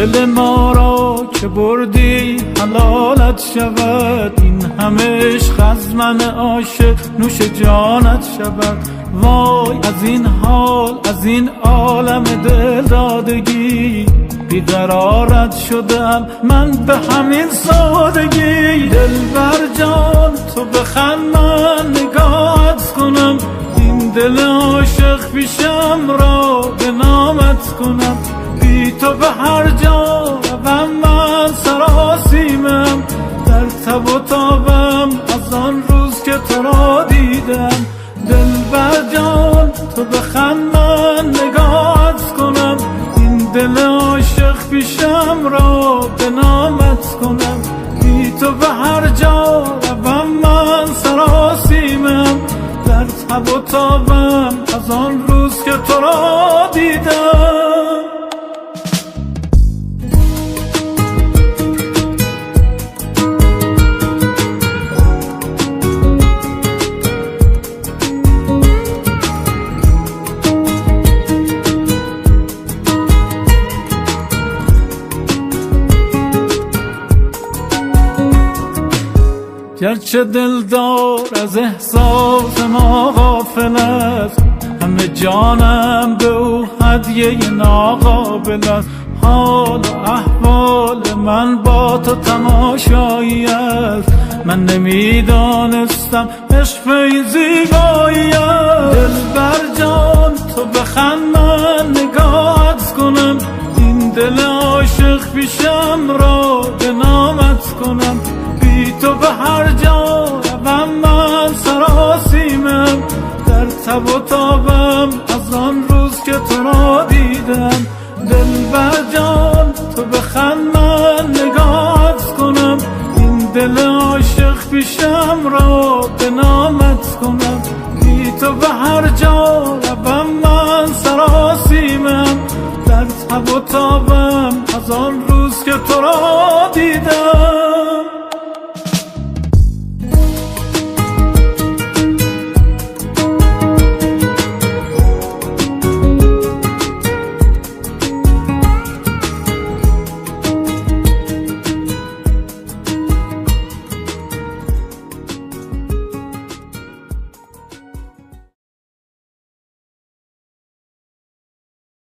دل ما را که بردی حلالت شود، این همه عشق از من عاشق نوش جانت شود. وای از این حال، از این عالم دل دادگی، بیقرارت شدم من به همین سادگی. دلبر جان تو بخند من نگاهت کنم، این دل عاشق پیشم را به نامت کنم. بی تو به هر جا روم من سراسیمم، در تب و تابم از آن روز که تو را دیدم. دلبر جان تو بخند من نگاهت کنم، این دل عاشق پیشم را به نامت کنم. بی تو به هر جا روم من سراسیمم، در تب و تابم از آن روز که تو را دیدم. گرچه دلدار از احساس ما غافل است، همه جانم به او هدیه ناقابل است. حال و احوال من با تو تماشایی است، من نمیدانستم عشق این زیبایی است. دلبر جان تو بخند من نگاهت کنم، این دل عاشق پیشم را به نامت کنم. بی تو به هر جا روم من سراسیمم، در تب و تابم از آن روز که تو را دیدم. دلبر جان تو بخند من نگاهت کنم، این دل عاشق پیشم را به نامت کنم. بی تو به هر جا روم من سراسیمم، در تب و تابم از آن روز که تو را دیدم.